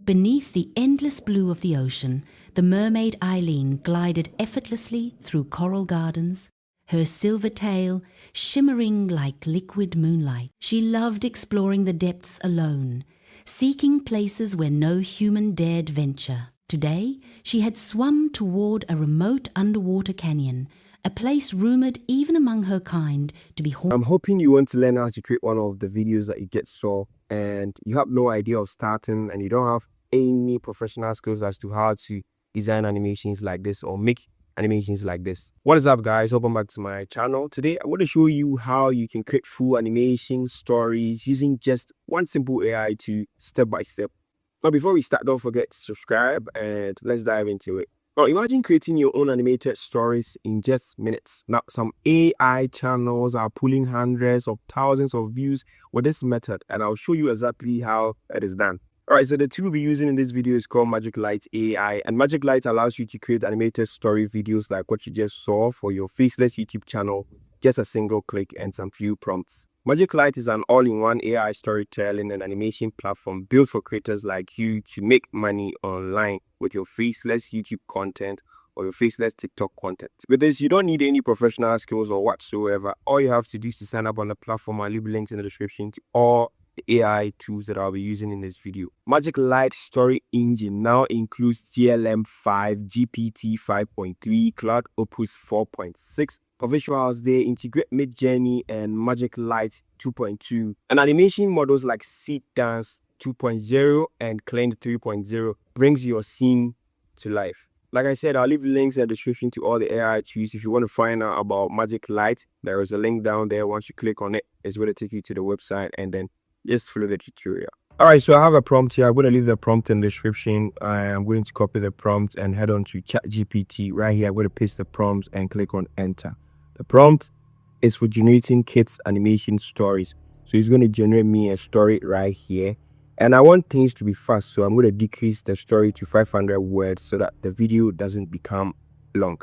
Beneath the endless blue of the ocean, the mermaid Eileen glided effortlessly through coral gardens, her silver tail shimmering like liquid moonlight. She loved exploring the depths alone, seeking places where no human dared venture. Today, she had swum toward a remote underwater canyon, a place rumored even among her kind to be haunted. I'm hoping you want to learn how to create one of the videos that you get saw and you have no idea of starting and you don't have any professional skills as to how to design animations like this or make animations like this. What is up, guys? Welcome back to my channel. Today I want to show you how you can create full animation stories using just one simple AI to step by step. Now before we start, don't forget to subscribe and let's dive into it. Now imagine creating your own animated stories in just minutes. Now some AI channels are pulling hundreds of thousands of views with this method, and I'll show you exactly how it is done. Alright, so the tool we'll be using in this video is called MagicLight AI, and MagicLight allows you to create animated story videos like what you just saw for your faceless YouTube channel, just a single click and some few prompts. MagicLight is an all-in-one AI storytelling and animation platform built for creators like you to make money online with your faceless YouTube content or your faceless TikTok content. With this, you don't need any professional skills or whatsoever. All you have to do is to sign up on the platform. I'll leave links in the description to all the AI tools that I'll be using in this video. MagicLight Story Engine now includes GLM5, GPT 5.3, Cloud Opus 4.6. For visuals, they integrate Midjourney and MagicLight 2.2. And animation models like Seed Dance 2.0 and Cleaned 3.0 brings your scene to life. Like I said, I'll leave links in the description to all the AI tools. If you want to find out about MagicLight, there is a link down there. Once you click on it, it's going to take you to the website and then just follow the tutorial. Alright, so I have a prompt here. I'm going to leave the prompt in the description. I'm going to copy the prompt and head on to ChatGPT. Right here, I'm going to paste the prompt and click on enter. The prompt is for generating kids animation stories. So it's going to generate me a story right here. And I want things to be fast, so I'm going to decrease the story to 500 words so that the video doesn't become long.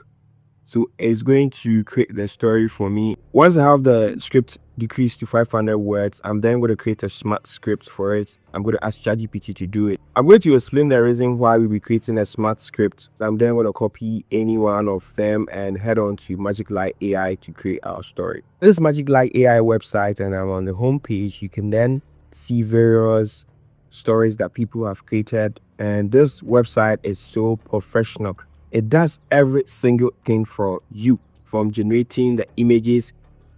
So it's going to create the story for me. Once I have the script decreased to 500 words, I'm then going to create a smart script for it. I'm going to ask ChatGPT to do it. I'm going to explain the reason why we'll be creating a smart script. I'm then going to copy any one of them and head on to MagicLight AI to create our story. This is MagicLight AI website, and I'm on the home page. You can then see various stories that people have created, and this website is so professional. It does every single thing for you, from generating the images,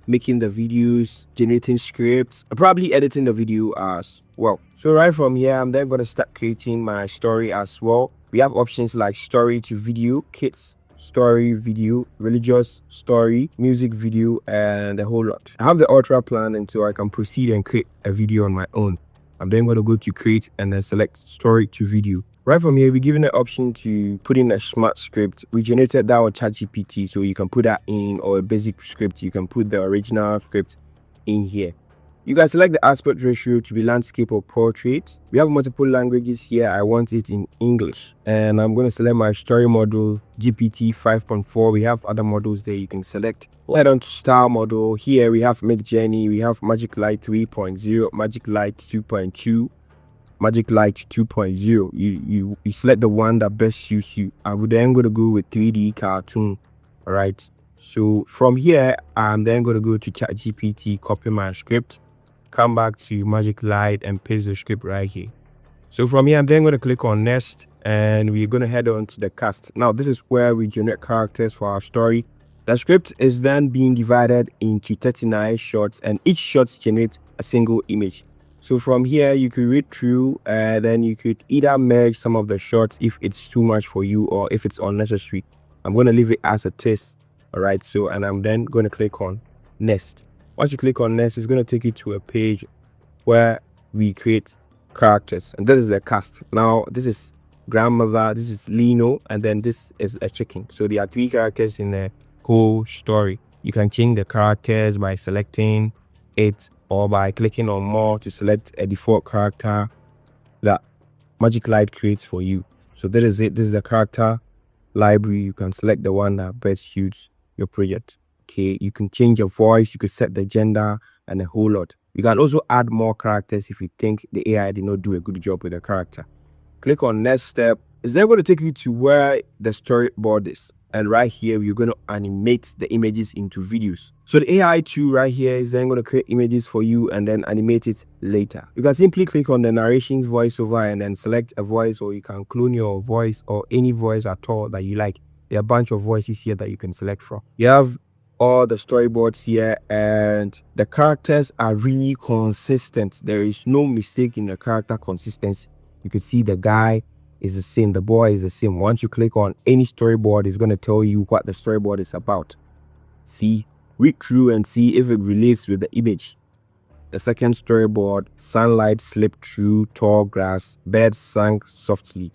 making the videos, generating scripts, probably editing the video as well. So right from here, I'm then going to start creating my story as well. We have options like story to video, kids story video, religious story, music video, and a whole lot. I have the ultra plan until I can proceed and create a video on my own. I'm then going to go to create and then select story to video. Right from here, we're given the option to put in a smart script. We generated that with ChatGPT, so you can put that in, or a basic script. You can put the original script in here. You can select the aspect ratio to be landscape or portrait. We have multiple languages here. I want it in English. And I'm going to select my story model, GPT 5.4. We have other models there you can select. Head on to style model. Here we have Midjourney, we have MagicLight 3.0, MagicLight 2.2, MagicLight 2.0. You select the one that best suits you. I would then go to go with 3D cartoon. All right. So from here, I'm then going to go to ChatGPT, copy my script, come back to MagicLight and paste the script right here. So from here, I'm then going to click on next, and we're going to head on to the cast. Now, this is where we generate characters for our story. The script is then being divided into 39 shots, and each shot generates a single image. So from here, you could read through, and then you could either merge some of the shots if it's too much for you or if it's unnecessary. I'm going to leave it as a test. All right, so, and I'm then going to click on next. Once you click on next, it's going to take you to a page where we create characters, and this is the cast. Now, this is grandmother, this is Lino, and then this is a chicken. So there are 3 characters in the whole story. You can change the characters by selecting it or by clicking on more to select a default character that MagicLight creates for you. So that is it. This is the character library. You can select the one that best suits your project. Okay, you can change your voice, you could set the gender, and a whole lot. You can also add more characters if you think the AI did not do a good job with the character. click on next step. It's then going to take you to where the storyboard is. And right here, you're going to animate the images into videos. So the AI tool right here is then going to create images for you and then animate it later. You can simply click on the narrations voiceover and then select a voice, or you can clone your voice or any voice at all that you like. There are a bunch of voices here that you can select from. You have all the storyboards here, and the characters are really consistent. There is no mistake in the character consistency. You can see the guy is the same, the boy is the same. Once you click on any storyboard, it's going to tell you what the storyboard is about. See, read through and see if it relates with the image. The second storyboard, sunlight slipped through tall grass, birds sang softly.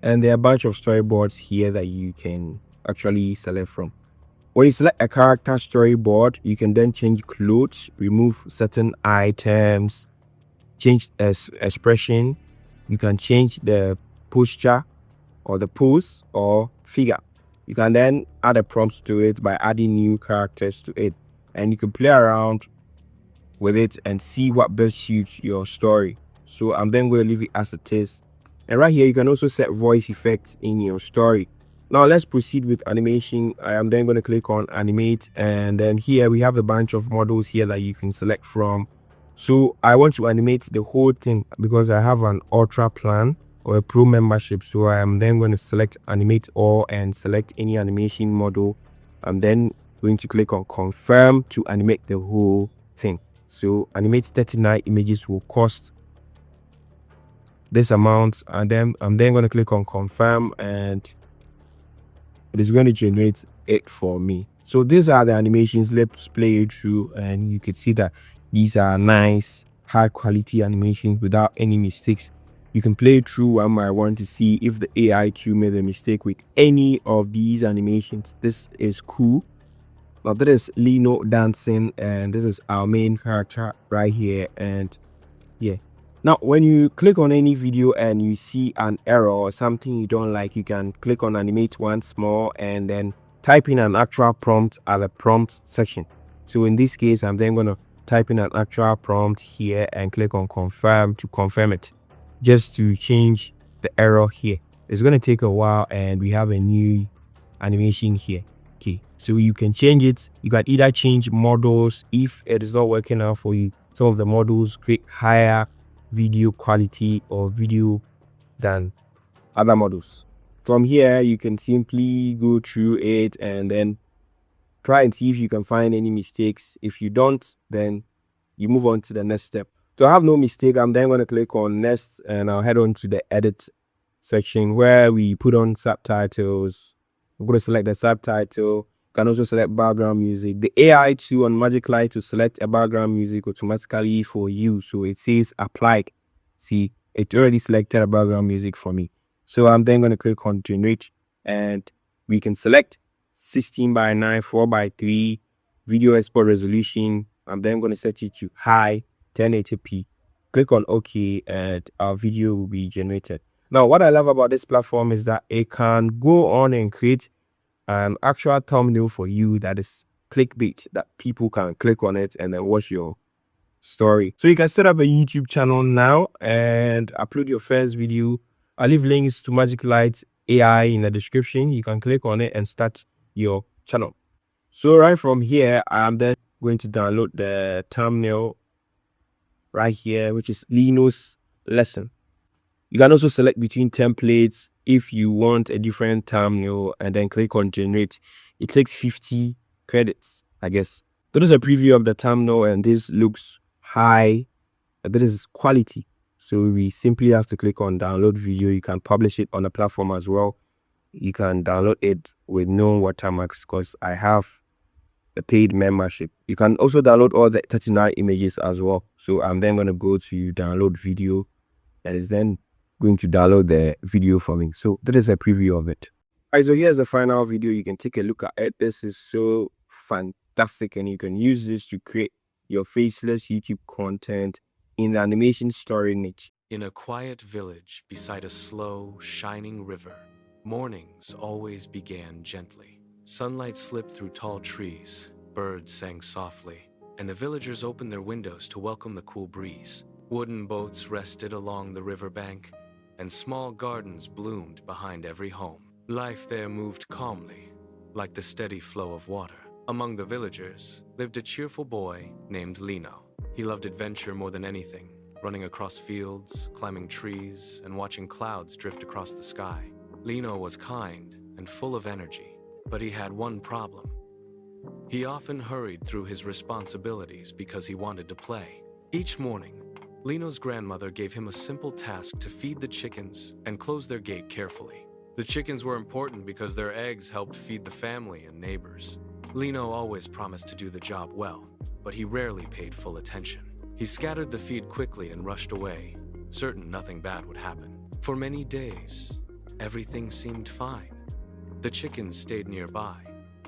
And there are a bunch of storyboards here that you can actually select from. When you select a character storyboard, you can then change clothes, remove certain items, change expression. You can change the posture or the pose or figure. You can then add a prompt to it by adding new characters to it, and you can play around with it and see what best suits your story. So I'm then going to leave it as it is. And right here, you can also set voice effects in your story. Now let's proceed with animation. I am then going to click on animate, and then here we have a bunch of models here that you can select from. So I want to animate the whole thing because I have an ultra plan or a pro membership. So I am then going to select animate all and select any animation model. I'm then going to click on confirm to animate the whole thing. So animate 39 images will cost this amount, and then I'm then going to click on confirm, and it is going to generate it for me. So these are the animations. Let's play it through, and you can see that these are nice, high quality animations without any mistakes. You can play it through one by one to see if the AI tool made a mistake with any of these animations. This is cool. Now that is Lino dancing, and this is our main character right here. And yeah, now when you click on any video and you see an error or something you don't like, you can click on animate once more and then type in an actual prompt at the prompt section. So in this case, I'm then going to type in an actual prompt here and click on confirm to confirm it, just to change the error here. It's going to take a while, and we have a new animation here. Okay, so you can change it. You can either change models if it is not working out for you. Some of the models create higher video quality or video than other models. From here, you can simply go through it and then try and see if you can find any mistakes. If you don't, then you move on to the next step. To have no mistake, I'm then going to click on next, and I'll head on to the edit section where we put on subtitles. I'm going to select the subtitle. You can also select background music. The AI tool on MagicLight to select a background music automatically for you. So it says applied. See, it already selected a background music for me. So I'm then going to click on generate, and we can select 16:9, 4:3, video export resolution. I'm then going to set it to high, 1080p. Click on OK, and our video will be generated. Now, what I love about this platform is that it can go on and create an actual thumbnail for you that is clickbait, that people can click on it and then watch your story. So you can set up a YouTube channel now and upload your first video. I'll leave links to MagicLight AI in the description. You can click on it and start your channel. So right from here, I'm then going to download the thumbnail right here, which is Lino's lesson. You can also select between templates if you want a different thumbnail, and then click on generate. It takes 50 credits, I guess. So this is a preview of the thumbnail, and this looks high. This is quality. So we simply have to click on download video. You can publish it on the platform as well. You can download it with no watermarks because I have a paid membership. You can also download all the 39 images as well. So I'm then going to go to download video, and it's then going to download the video for me. So that is a preview of it. All right, so here's the final video. You can take a look at it. This is so fantastic, and you can use this to create your faceless YouTube content in the animation story niche. In a quiet village beside a slow, shining river, mornings always began gently. Sunlight slipped through tall trees, birds sang softly, and the villagers opened their windows to welcome the cool breeze. Wooden boats rested along the riverbank, and small gardens bloomed behind every home. Life there moved calmly, like the steady flow of water. Among the villagers lived a cheerful boy named Lino. He loved adventure more than anything, running across fields, climbing trees, and watching clouds drift across the sky. Lino was kind and full of energy, but he had one problem. He often hurried through his responsibilities because he wanted to play. Each morning, Lino's grandmother gave him a simple task to feed the chickens and close their gate carefully. The chickens were important because their eggs helped feed the family and neighbors. Lino always promised to do the job well, but he rarely paid full attention. He scattered the feed quickly and rushed away, certain nothing bad would happen. For many days, everything seemed fine. The chickens stayed nearby,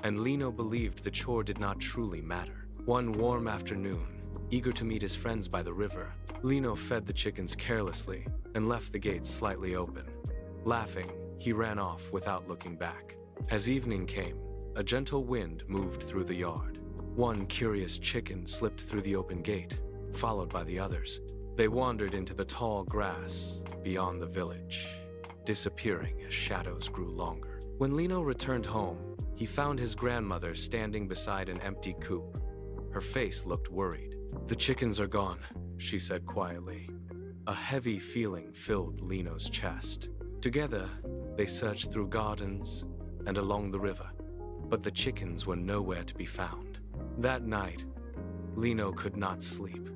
and Lino believed the chore did not truly matter. One warm afternoon, eager to meet his friends by the river, Lino fed the chickens carelessly and left the gate slightly open. Laughing, he ran off without looking back. As evening came, a gentle wind moved through the yard. One curious chicken slipped through the open gate, followed by the others. They wandered into the tall grass beyond the village, disappearing as shadows grew longer. When Lino returned home, he found his grandmother standing beside an empty coop. Her face looked worried. "The chickens are gone," she said quietly. A heavy feeling filled Lino's chest. Together, they searched through gardens and along the river, but the chickens were nowhere to be found. That night, Lino could not sleep.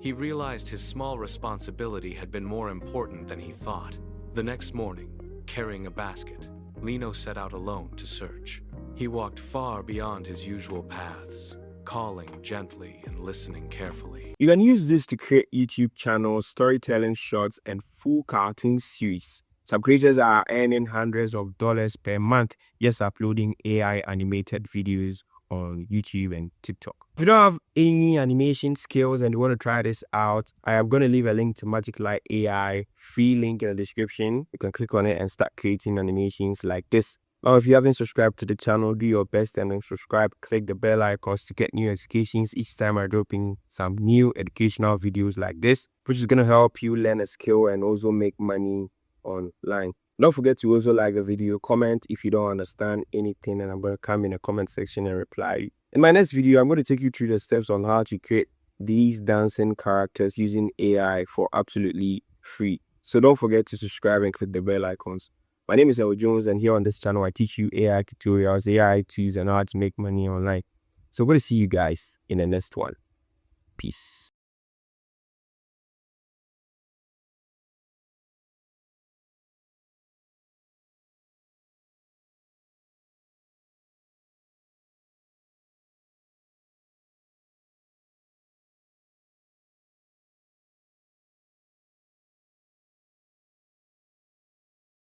He realized his small responsibility had been more important than he thought. The next morning, carrying a basket, Lino set out alone to search. He walked far beyond his usual paths, calling gently and listening carefully. You can use this to create YouTube channels, storytelling shorts, and full cartoon series. Some creators are earning hundreds of dollars per month just uploading AI animated videos on YouTube and TikTok. If you don't have any animation skills and you want to try this out, I am going to leave a link to MagicLight AI, free link in the description. You can click on it and start creating animations like this. Now, if you haven't subscribed to the channel, do your best and then subscribe. Click the bell icons to get new notifications each time I drop in some new educational videos like this, which is going to help you learn a skill and also make money online. Don't forget to also like the video, comment if you don't understand anything, and I'm going to come in the comment section and reply. In my next video, I'm going to take you through the steps on how to create these dancing characters using AI for absolutely free. So don't forget to subscribe and click the bell icons. My name is El Jones, and here on this channel, I teach you AI tutorials, AI tools, and how to make money online. So I'm going to see you guys in the next one. Peace.